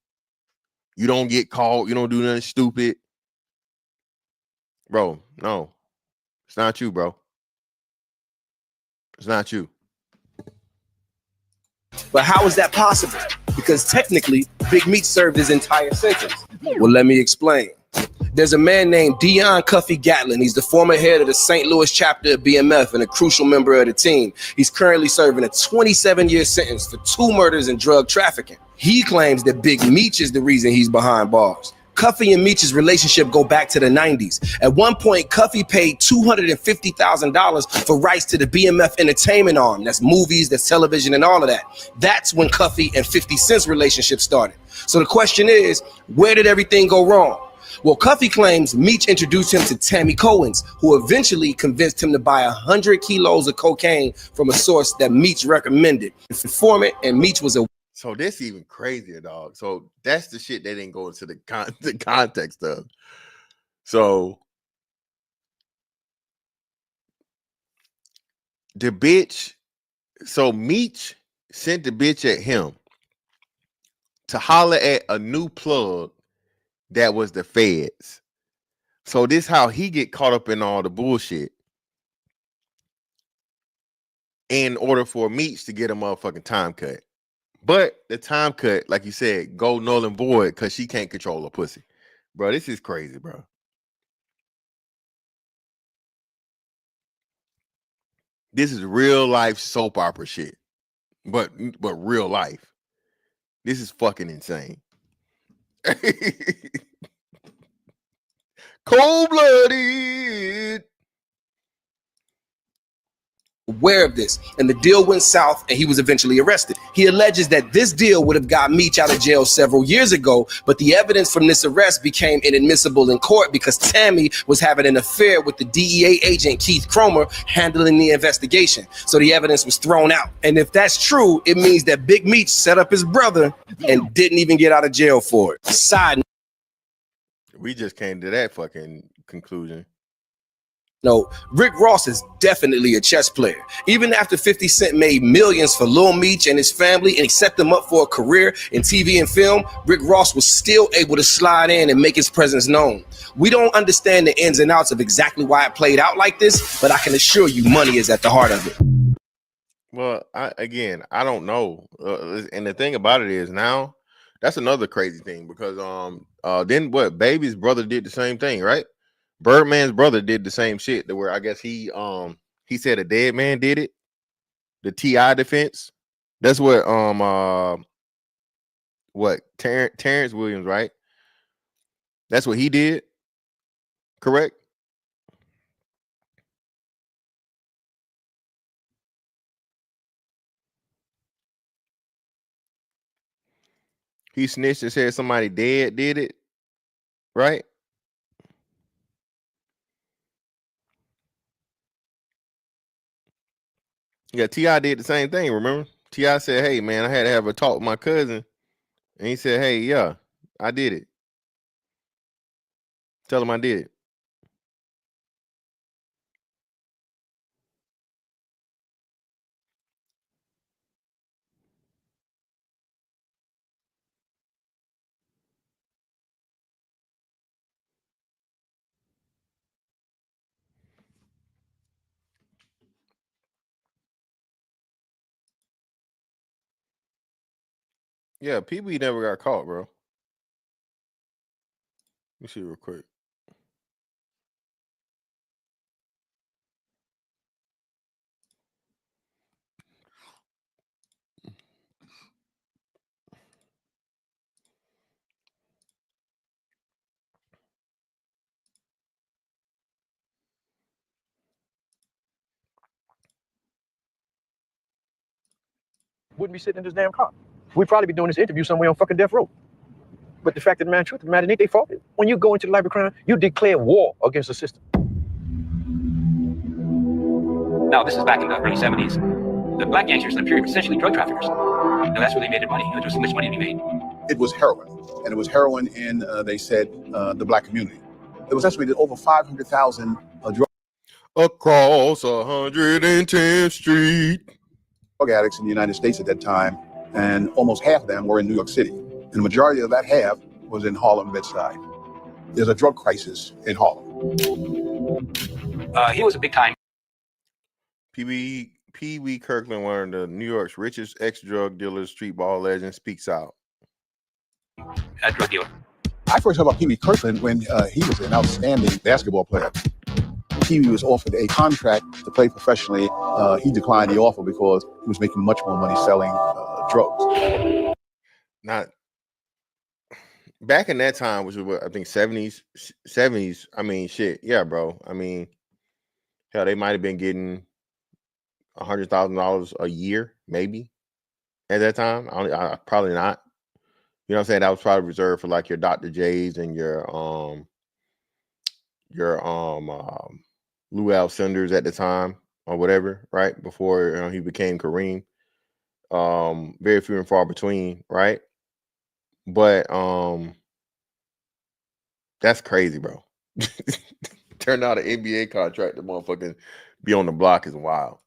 You don't get caught. You don't do nothing stupid, bro. No, it's not you, bro. It's not you. But how is that possible? Because technically, Big Meech served his entire sentence. Well, let me explain. There's a man named Cuffy Gatlin. He's the former head of the St. Louis chapter of BMF and a crucial member of the team. He's currently serving a 27-year sentence for 2 murders and drug trafficking. He claims that Big Meech is the reason he's behind bars. Cuffy and Meech's relationship go back to the 90s. At one point, Cuffy paid $250,000 for rights to the BMF entertainment arm. That's movies, that's television, and all of that. That's when Cuffy and 50 Cent's relationship started. So the question is, where did everything go wrong? Well, Cuffy claims Meech introduced him to Tammy Cohen's, who eventually convinced him to buy 100 kilos of cocaine from a source that Meech recommended. Informant, and Meech was a... So this even crazier, dog. So that's the shit they didn't go into the context of. So the bitch, so Meech sent the bitch at him to holler at a new plug that was the feds. So this how he get caught up in all the bullshit in order for Meech to get a motherfucking time cut. But the time cut, like you said, go null and void because she can't control her pussy. Bro, this is crazy, bro. This is real life soap opera shit. But real life. This is fucking insane. Cold-blooded. aware of this, and the deal went south and he was eventually arrested. He alleges that this deal would have got Meech out of jail several years ago, but the evidence from this arrest became inadmissible in court because Tammy was having an affair with the DEA agent Keith Cromer handling the investigation. So the evidence was thrown out. And if that's true, it means that Big Meech set up his brother and didn't even get out of jail for it. Side note. We just came to that fucking conclusion. No, Rick Ross is definitely a chess player. Even after 50 Cent made millions for Lil Meech and his family and he set them up for a career in TV and film, Rick Ross was still able to slide in and make his presence known. We don't understand the ins and outs of exactly why it played out like this, but I can assure you money is at the heart of it. Well, I don't know. And the thing about it is now, that's another crazy thing because then what? Baby's brother did the same thing, right? Birdman's brother did the same shit to where I guess he said a dead man did it. The TI defense. That's what Terrence Williams, right? That's what he did. Correct? He snitched and said somebody dead did it, right? Yeah, T.I. did the same thing, remember? T.I. said, hey, man, I had to have a talk with my cousin. And he said, hey, yeah, I did it. Tell him I did it. Yeah, PB never got caught, bro. Let me see real quick. Wouldn't be sitting in this damn car. We'd probably be doing this interview somewhere on fucking death row. But the fact of the matter, truth of the matter, ain't they fault. When you go into the life of crime, you declare war against the system. Now, this is back in the early 70s. The black gangsters in the period were essentially drug traffickers. And that's where they made their money. There was so much money to be made. It was heroin, and it was heroin in, they said, the black community. It was estimated over 500,000 drug Across 110th Street. addicts in the United States at that time, and almost half of them were in New York City. And the majority of that half was in Harlem, Bed-Stuy. There's a drug crisis in Harlem. He was a big time. Wee Kirkland, one of the New York's richest ex-drug dealers, street ball legend, speaks out. A drug dealer. I first heard about Wee Kirkland when he was an outstanding basketball player. He was offered a contract to play professionally. He declined the offer because he was making much more money selling drugs. Not back in that time, which was what I think 70s. I mean, shit, yeah, bro. I mean, hell, they might have been getting $100,000 a year, maybe at that time. I probably not. You know what I'm saying? That was probably reserved for like your Dr. J's and your Lou Alcindors at the time or whatever, right? Before he became Kareem. Very few and far between, right? But that's crazy, bro. Turned out an NBA contract to motherfucking be on the block is wild.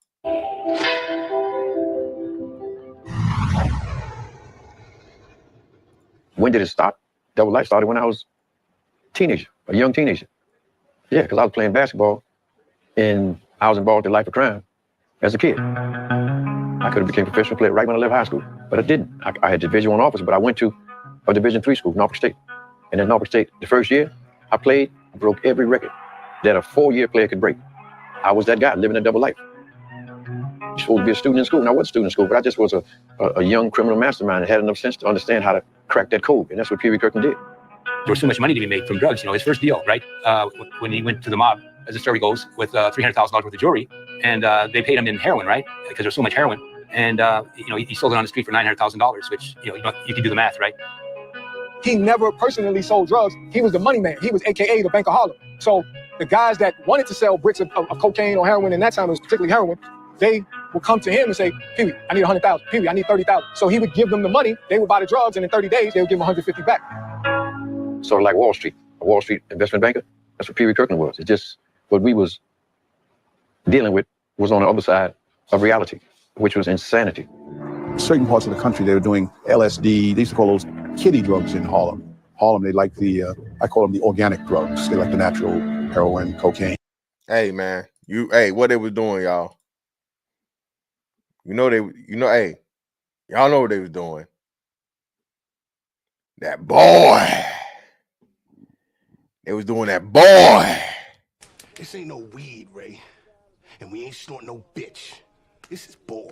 When did it start? Double Life started when I was a young teenager. Yeah, because I was playing basketball and I was involved in life of crime as a kid. I could have became a professional player right when I left high school, but I didn't. I had Division I offers, but I went to a Division III school, Norfolk State. And in Norfolk State, the first year I played, I broke every record that a 4-year player could break. I was that guy living a double life. You're supposed to be a student in school, and I was a student in school, but I just was a young criminal mastermind that had enough sense to understand how to crack that code, and that's what Wee Kirkland did. There was so much money to be made from drugs. You know, his first deal, right? When he went to the mob, as the story goes, with $300,000 worth of jewelry, and they paid him in heroin, right? Because there was so much heroin, and he sold it on the street for $900,000, which you can do the math, right? He never personally sold drugs. He was the money man. He was AKA the Bank of Harlem. So the guys that wanted to sell bricks of cocaine or heroin, in that time it was particularly heroin, they would come to him and say, Pee-wee, I need 100,000. Pee-wee, I need 30,000. So he would give them the money. They would buy the drugs, and in 30 days, they would give him 150 back. Sort of like Wall Street, a Wall Street investment banker. That's what Wee Kirkland was. It's just what we was dealing with was on the other side of reality, which was insanity. Certain parts of the country, they were doing LSD. They used to call those kiddie drugs in Harlem. Harlem, they like I call them the organic drugs. They like the natural heroin, cocaine. Hey, man, what they was doing, y'all. Hey, y'all know what they was doing. That boy. They was doing that boy. This ain't no weed, Ray. And we ain't snorting no bitch. This is boy.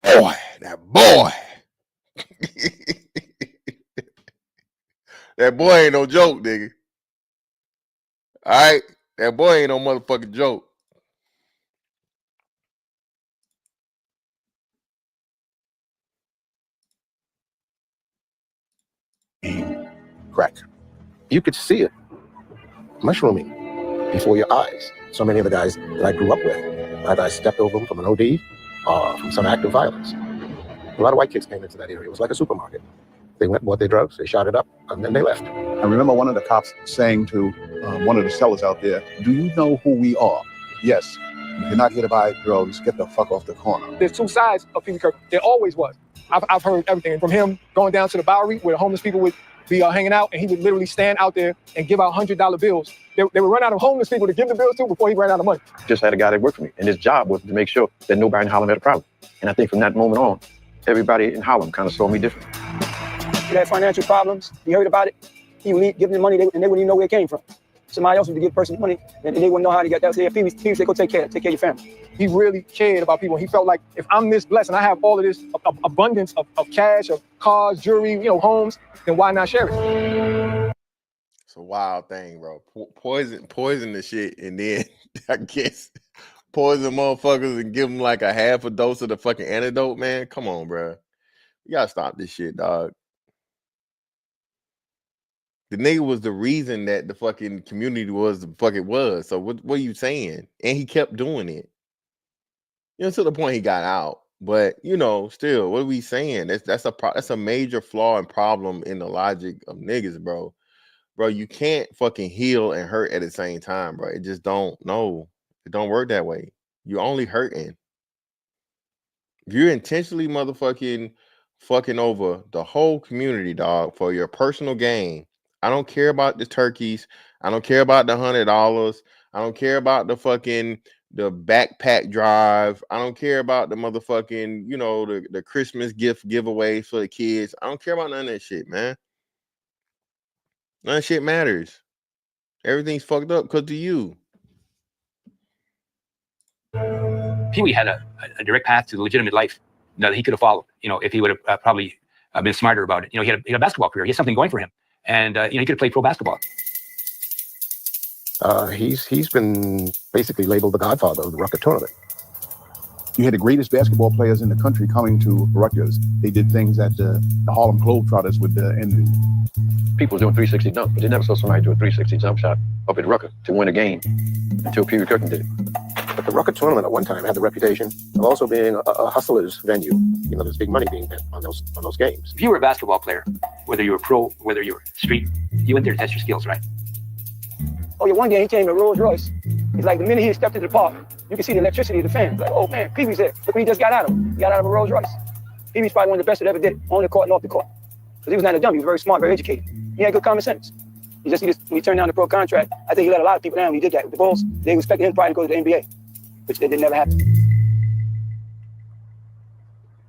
Boy, that boy. That boy ain't no joke, nigga. All right? That boy ain't no motherfucking joke. crack. You could see it mushrooming before your eyes. So many of the guys that I grew up with, either I stepped over them from an OD or from some act of violence. A lot of white kids came into that area. It was like a supermarket. They went, bought their drugs, they shot it up, and then they left. I remember one of the cops saying to one of the sellers out there, "Do you know who we are? Yes. If you're not here to buy drugs, get the fuck off the corner." There's two sides of Wee Kirkland. There always was. I've heard everything from him going down to the Bowery where the homeless people would be hanging out, and he would literally stand out there and give out $100 bills. They would run out of homeless people to give the bills to before he ran out of money. Just had a guy that worked for me, and his job was to make sure that nobody in Harlem had a problem. And I think from that moment on, everybody in Harlem kind of saw me different. He had financial problems. He heard about it. He would give them money, and they wouldn't even know where it came from. Somebody else would give a person money, and they wouldn't know how to get that. So he would say, go take care of your family. He really cared about people. He felt like if I'm this blessed and I have all of this abundance of cash, of cars, jewelry, homes, then why not share it? It's a wild thing, bro. Poison the shit, and then I guess poison motherfuckers and give them like a half a dose of the fucking antidote, man. Come on, bro. You gotta stop this shit, dog. The nigga was the reason that the fucking community was the fuck it was. So what are you saying? And he kept doing it. To the point he got out. But still, what are we saying? That's a major flaw and problem in the logic of niggas, bro. Bro, you can't fucking heal and hurt at the same time, bro. It just don't work that way. You're only hurting. If you're intentionally motherfucking fucking over the whole community, dog, for your personal gain. I don't care about the turkeys. I don't care about the $100. I don't care about the backpack drive. I don't care about the motherfucking, the Christmas gift giveaway for the kids. I don't care about none of that shit, man. None of that shit matters. Everything's fucked up because of you. Pee-wee had a direct path to legitimate life that he could have followed, if he would have probably been smarter about it. He had a basketball career. He had something going for him. And, he could have played pro basketball. He's been basically labeled the godfather of the Rucker tournament. You had the greatest basketball players in the country coming to Rutgers. They did things that the Harlem Globetrotters would envy. People doing 360 dunk, but they never saw somebody do a 360 jump shot up at Rucker to win a game until Wee Kirkland did it. But the Rucker tournament at one time had the reputation of also being a hustler's venue. There's big money being spent on those games. If you were a basketball player, whether you were pro, whether you were street, you went there to test your skills, right? Oh yeah, one day he came to Rolls Royce. He's like, the minute he stepped into the park, you can see the electricity of the fans. Like, oh man, Pee-wee's there. Look what he just got out of him. He got out of a Rolls Royce. Pee-wee's probably one of the best that ever did it, on the court and off the court. Because he was not a dummy, he was very smart, very educated. He had good common sense. When he turned down the pro contract, I think he let a lot of people down when he did that. With the Bulls, they expected him probably to go to the NBA, which did never happen.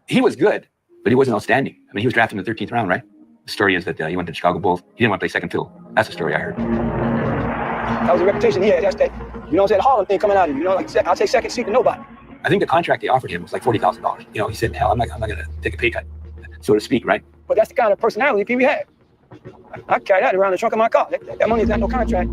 He was good, but he wasn't outstanding. I mean, he was drafted in the 13th round, right? The story is that he went to the Chicago Bulls. He didn't want to play second fiddle. That's the story I heard. That was a reputation he had. That's that, the Harlem thing coming out of him. Like, I'll take second seat to nobody. I think the contract they offered him was like $40,000. He said, hell, I'm not going to take a pay cut, so to speak, right? But that's the kind of personality Pee-wee had. I carry that around the trunk of my car. That money's not no contract.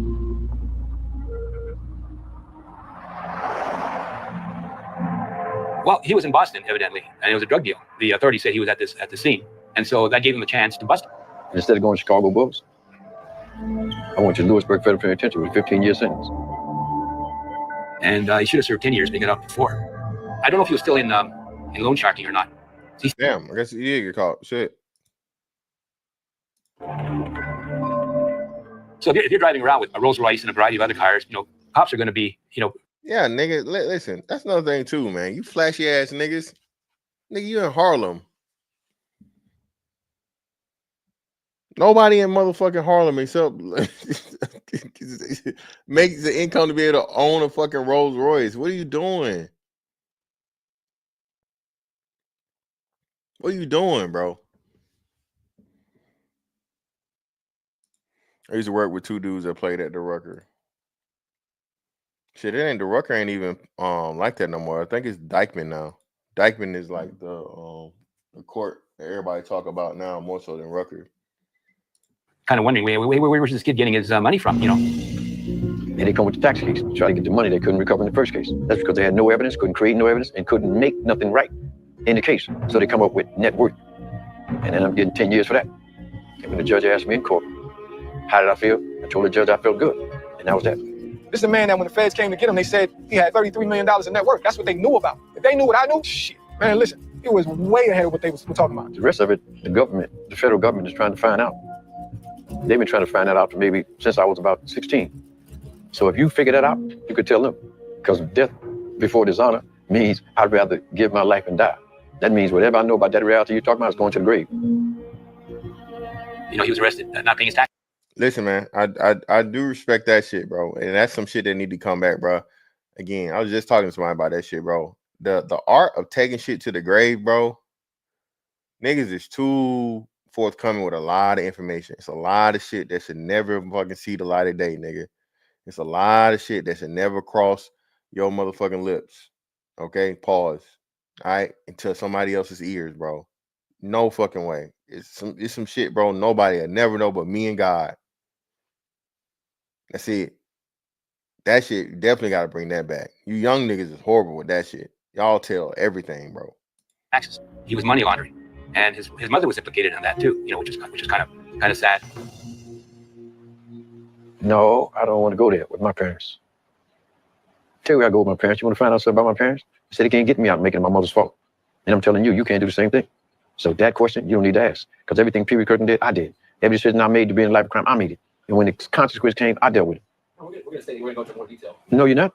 Well, he was in Boston, evidently, and it was a drug deal. The authorities said he was at the scene, and so that gave him a chance to bust him. And instead of going to Chicago Bulls, I went to Lewisburg Federal Penitentiary with a 15-year sentence. And he should have served 10 years, but he got out before. I don't know if he was still in loan sharking or not. Damn, I guess he did get caught. Shit. So if you're driving around with a Rolls Royce and a variety of other cars, cops are going to be, Yeah, nigga, listen, that's another thing too, man. You flashy ass niggas. Nigga, you in Harlem. Nobody in motherfucking Harlem except makes the income to be able to own a fucking Rolls Royce. What are you doing? What are you doing, bro? I used to work with two dudes that played at the Rucker. Shit, the Rucker ain't even like that no more. I think it's Dykeman now. Dykeman is like the court that everybody talk about now more so than Rucker. Kind of wondering where was this kid getting his money from, And they come with the tax case, try to get the money they couldn't recover in the first case. That's because they had no evidence, couldn't create no evidence, and couldn't make nothing right in the case. So they come up with net worth. And then I'm getting 10 years for that. And when the judge asked me in court, how did I feel? I told the judge I felt good. And that was that. This is a man that when the feds came to get him, they said he had $33 million in net worth. That's what they knew about. If they knew what I knew, shit, man, listen, he was way ahead of what they were talking about. The rest of it, the government, the federal government is trying to find out. They've been trying to find that out for maybe since I was about 16. So if you figure that out, you could tell them. Because death before dishonor means I'd rather give my life and die. That means whatever I know about that reality you're talking about is going to the grave. You know, he was arrested, not paying his taxes. Listen, man, I do respect that shit, bro. And that's some shit that need to come back, bro. Again, I was just talking to somebody about that shit, bro. The art of taking shit to the grave, bro. Niggas is too forthcoming with a lot of information. It's a lot of shit that should never fucking see the light of day, nigga. It's a lot of shit that should never cross your motherfucking lips. Okay, pause. All right, until somebody else's ears, bro. No fucking way. It's some shit, bro. Nobody will never know but me and God. That's it. That shit, you definitely got to bring that back. You young niggas is horrible with that shit. Y'all tell everything, bro. Taxes. He was money laundering, and his mother was implicated in that too. You know, which is kind of sad. No, I don't want to go there with my parents. Tell you where I go with my parents. You want to find out something about my parents? They said they can't get me out making it my mother's fault. And I'm telling you, you can't do the same thing. So that question, you don't need to ask. Because everything Wee Kirkland did, I did. Every decision I made to be in a life of crime, I made it. And when the consequence came, I dealt with it. We're going to say we're going to go into more detail. No, you're not.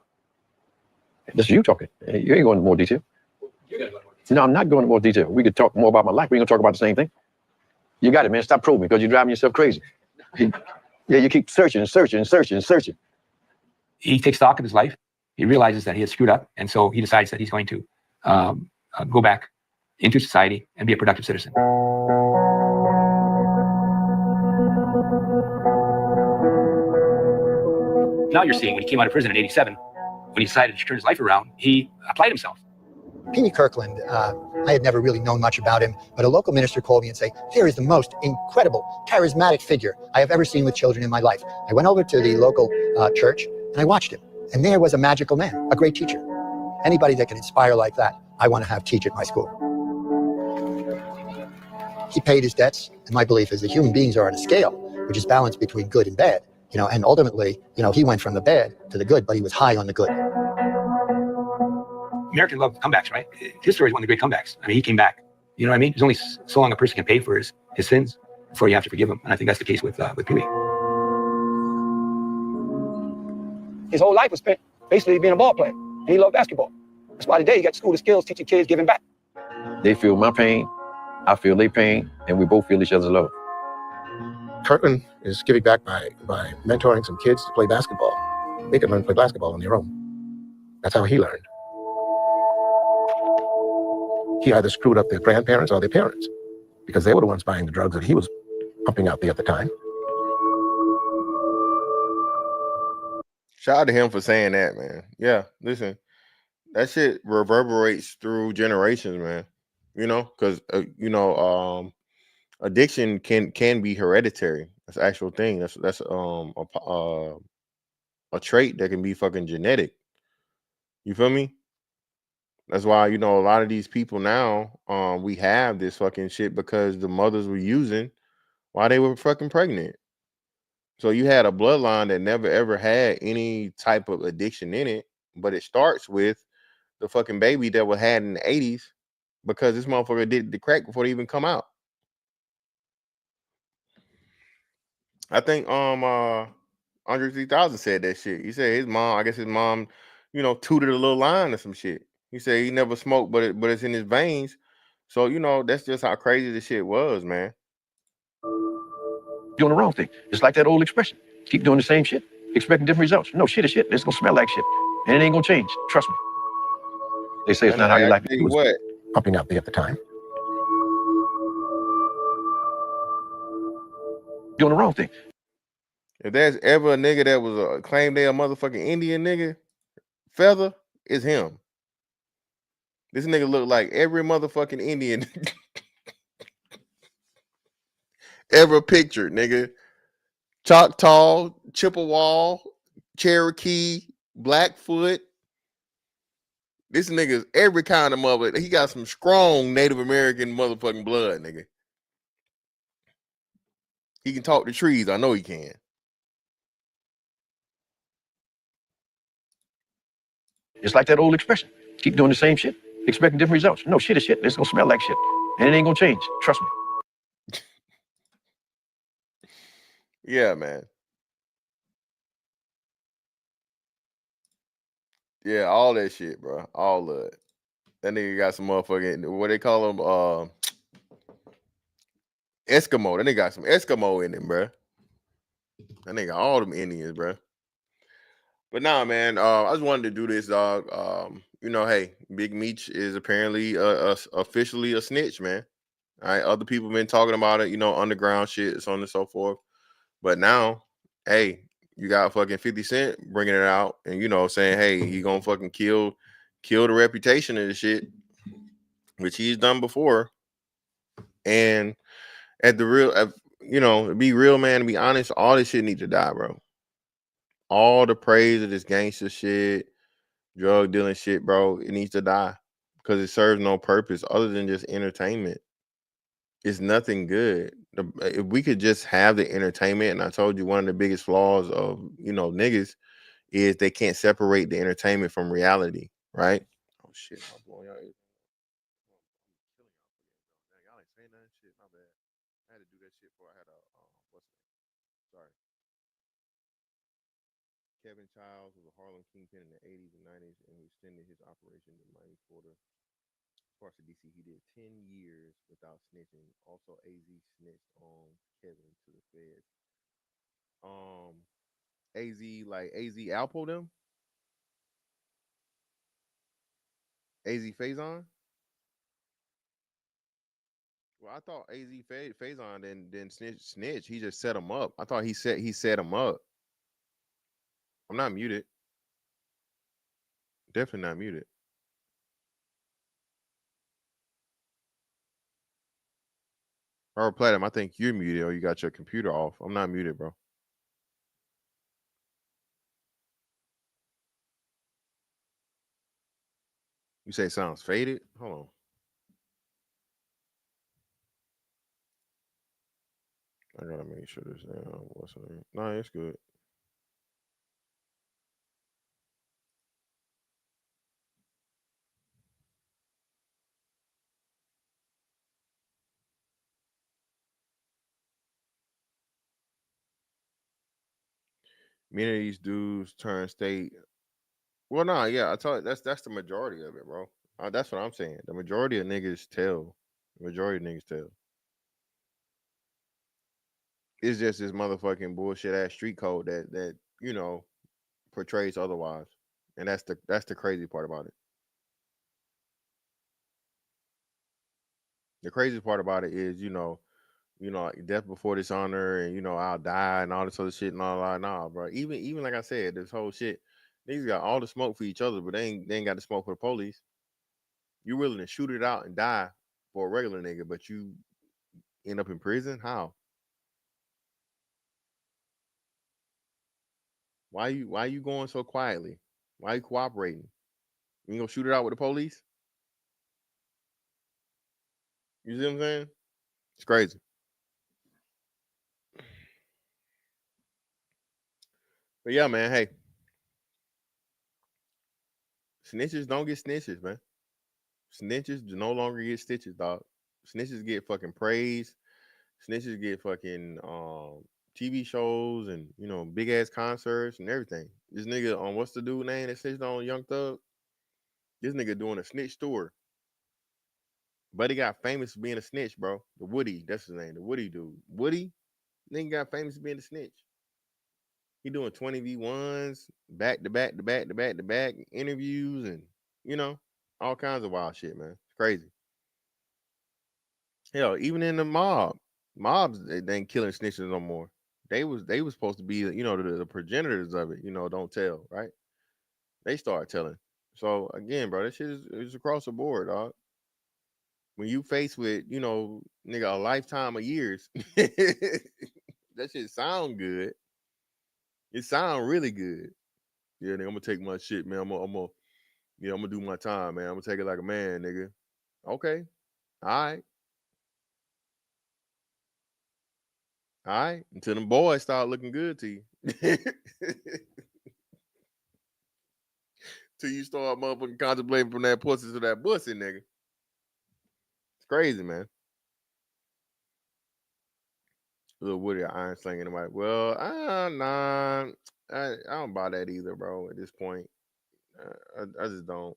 This is you talking. You ain't going into more detail. You're going to go into more detail. No, I'm not going into more detail. We could talk more about my life. We ain't going to talk about the same thing. You got it, man. Stop probing because you're driving yourself crazy. Yeah, you keep searching and searching and searching and searching. He takes stock of his life. He realizes that he has screwed up. And so he decides that he's going to go back into society and be a productive citizen. Now you're seeing when he came out of prison in '87, when he decided to turn his life around, he applied himself. Wee Kirkland, I had never really known much about him, but a local minister called me and said, "Here is the most incredible, charismatic figure I have ever seen with children in my life." I went over to the local church and I watched him. And there was a magical man, a great teacher. Anybody that can inspire like that, I want to have teach at my school. He paid his debts, and my belief is that human beings are on a scale, which is balanced between good and bad. You know, and ultimately, you know, he went from the bad to the good, but he was high on the good. Americans love comebacks, right? His story is one of the great comebacks. I mean, he came back. You know what I mean? There's only so long a person can pay for his sins before you have to forgive him. And I think that's the case with Wee. His whole life was spent basically being a ball player. And he loved basketball. That's why today he got school of skills, teaching kids, giving back. They feel my pain, I feel their pain, and we both feel each other's love. Kirkland is giving back by mentoring some kids to play basketball. They can learn to play basketball on their own. That's how he learned. He either screwed up their grandparents or their parents because they were the ones buying the drugs that he was pumping out there at the time. Shout out to him for saying that, man. Yeah, listen, that shit reverberates through generations, man. You know, because addiction can be hereditary. That's an actual thing. That's a trait that can be fucking genetic. You feel me? That's why, you know, a lot of these people now, we have this fucking shit because the mothers were using while they were fucking pregnant. So you had a bloodline that never ever had any type of addiction in it, but it starts with the fucking baby that was had in the 80s because this motherfucker did the crack before they even come out. I think Andre 3000 said that shit. He said his mom, you know, tooted a little line or some shit. He said he never smoked, but it's in his veins. So, you know, that's just how crazy the shit was, man. Doing the wrong thing. It's like that old expression. Keep doing the same shit, expecting different results. No, shit is shit. It's gonna smell like shit. And it ain't gonna change. Trust me. They say it's not how you like it. Was pumping out there at the time. Doing the wrong thing. If there's ever a nigga that was claimed they a motherfucking Indian nigga, Feather is him. This nigga look like every motherfucking Indian ever pictured, nigga. Choctaw, Chippewa, Cherokee, Blackfoot. This nigga's every kind of mother. He got some strong Native American motherfucking blood, nigga. He can talk to trees. I know he can. It's like that old expression. Keep doing the same shit, expecting different results. No, shit is shit. It's gonna smell like shit. And it ain't gonna change. Trust me. Yeah, man. Yeah, all that shit, bro. All of it. That nigga got some motherfucking, what they call them, Eskimo. That nigga got some Eskimo in him, bro. That nigga all them Indians, bro. But nah, man. I just wanted to do this, dog. You know, hey, Big Meech is apparently officially a snitch, man. All right, other people been talking about it, you know, underground shit, so on and so forth. But now, hey, you got fucking 50 Cent bringing it out, and you know, saying, hey, he gonna fucking kill the reputation of the shit, which he's done before. And at the real, you know, to be real, man, to be honest, all this shit needs to die, bro. All the praise of this gangster shit, drug dealing shit, bro, it needs to die because it serves no purpose other than just entertainment. It's nothing good. If we could just have the entertainment, and I told you one of the biggest flaws of, you know, niggas is they can't separate the entertainment from reality, right? Oh shit, my boy, y'all ain't saying that shit. My bad. I had to do that shit before I had a sorry. Kevin Childs was a Harlem kingpin in the 80s and 90s, and he extended his operation to Miami, Florida. As far as the DC, he did 10 years without snitching. Also, AZ snitched on Kevin to the feds. AZ, like AZ Alpo them? AZ Faison? Well, I thought AZ Faison didn't snitch. He just set him up. I thought he set him up. I'm not muted. Definitely not muted. Or Platinum, I think you're muted or you got your computer off. I'm not muted, bro. You say it sounds faded? Hold on. I gotta make sure this what's the name? No, it's good. Many of these dudes turn state. Well, nah, yeah, I told you, that's the majority of it, bro. That's what I'm saying. The majority of niggas tell. The majority of niggas tell. It's just this motherfucking bullshit ass street code that you know portrays otherwise, and that's the crazy part about it. The crazy part about it is, you know, like death before dishonor, and you know, I'll die and all this other shit and all that. Nah, bro. Even like I said, this whole shit, niggas got all the smoke for each other, but they ain't got the smoke for the police. You willing to shoot it out and die for a regular nigga, but you end up in prison? How? Why you going so quietly? Why you cooperating? You gonna shoot it out with the police? You see what I'm saying? It's crazy. But yeah, man, hey. Snitches don't get snitches, man. Snitches do no longer get stitches, dog. Snitches get fucking praise. Snitches get fucking TV shows and, you know, big ass concerts and everything. This nigga on what's the dude name that snitched on Young Thug? This nigga doing a snitch tour. But he got famous for being a snitch, bro. The Woody, that's his name. The Woody dude. Woody, nigga got famous for being a snitch. He doing 20v1s, back to back interviews, and you know, all kinds of wild shit, man. It's crazy. Hell, even in the mobs they ain't killing snitches no more. They was supposed to be, you know, the progenitors of it. You know, don't tell, right? They start telling. So again, bro, that shit is across the board, dog. When you faced with, you know, nigga, a lifetime of years, that shit sound good. It sound really good. Yeah, nigga, I'm gonna take my shit, man. I'm gonna do my time, man. I'm gonna take it like a man, nigga. Okay. All All right, until them boys start looking good to you. Till you start motherfucking contemplating from that pussy to that pussy, nigga. It's crazy, man. Little Woody iron slinging him like, well, nah, I don't buy that either, bro. At this point, I just don't.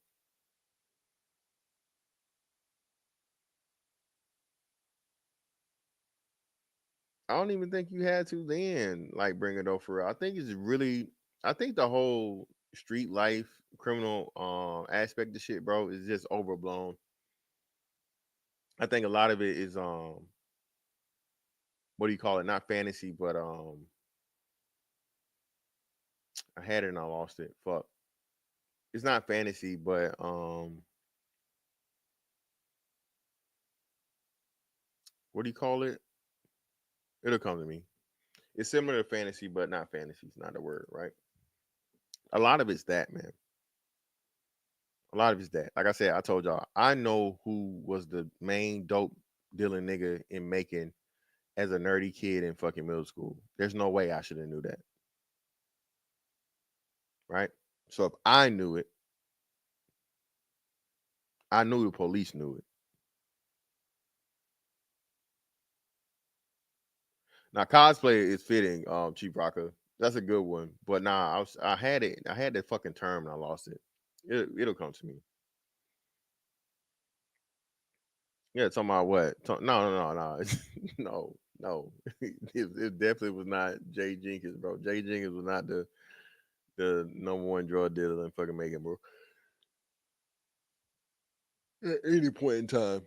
I don't even think you had to then like bring it up for real. I think it's really, I think the whole street life criminal aspect of shit, bro, is just overblown. I think a lot of it is what do you call it? Not fantasy, but I had it and I lost it. Fuck. It's not fantasy, but what do you call it? It'll come to me. It's similar to fantasy, but not fantasy. It's not a word, right? A lot of it's that, man. A lot of it's that. Like I said, I told y'all, I know who was the main dope dealing nigga in Macon as a nerdy kid in fucking middle school. There's no way I should have knew that. Right? So if I knew it, I knew the police knew it. Now cosplay is fitting, Chief Rocker. That's a good one. But nah, I had it. I had that fucking term and I lost it. It'll come to me. Yeah, talking about what? No. no. It definitely was not Jay Jenkins, bro. Jay Jenkins was not the number one drug dealer in fucking Macon, bro. At any point in time.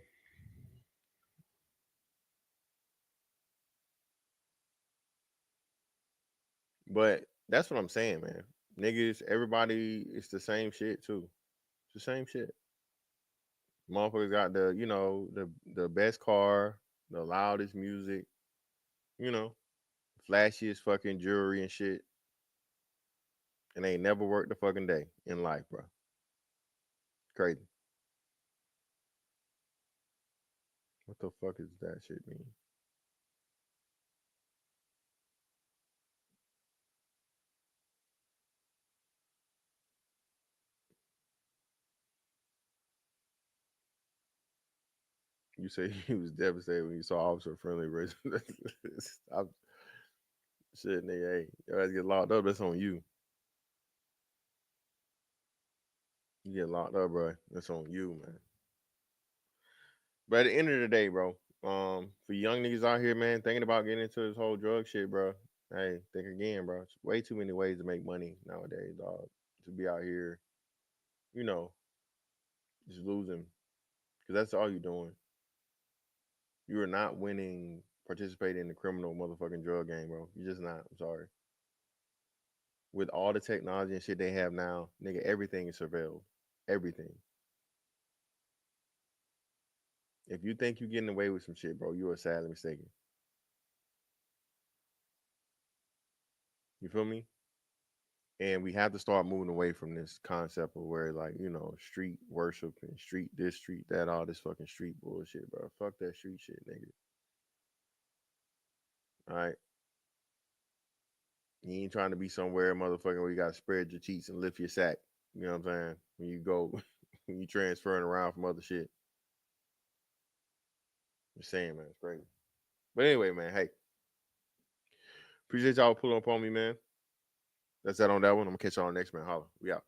But that's what I'm saying, man. Niggas, everybody, it's the same shit too. It's the same shit. Motherfuckers got the, the best car, the loudest music, flashiest fucking jewelry and shit. And they ain't never worked a fucking day in life, bro. Crazy. What the fuck is that shit mean? You say he was devastated when you saw officer friendly race. Shit, nigga, hey, your ass get locked up, that's on you. You get locked up, bro. That's on you, man. But at the end of the day, bro, for young niggas out here, man, thinking about getting into this whole drug shit, bro. Hey, think again, bro. It's way too many ways to make money nowadays, dog. To be out here, just losing, because that's all you're doing. You are not winning, participating in the criminal motherfucking drug game, bro. You're just not. I'm sorry. With all the technology and shit they have now, nigga, everything is surveilled. Everything. If you think you're getting away with some shit, bro, you are sadly mistaken. You feel me? And we have to start moving away from this concept of where, like, street worship and street this, street that, all this fucking street bullshit, bro. Fuck that street shit, nigga. All right. You ain't trying to be somewhere, motherfucking, where you gotta spread your cheeks and lift your sack. You know what I'm saying? When you go, when you transferring around from other shit. I'm saying, man, it's crazy. But anyway, man, hey. Appreciate y'all pulling up on me, man. That's that on that one. I'm gonna catch y'all next, man. Holla. We out.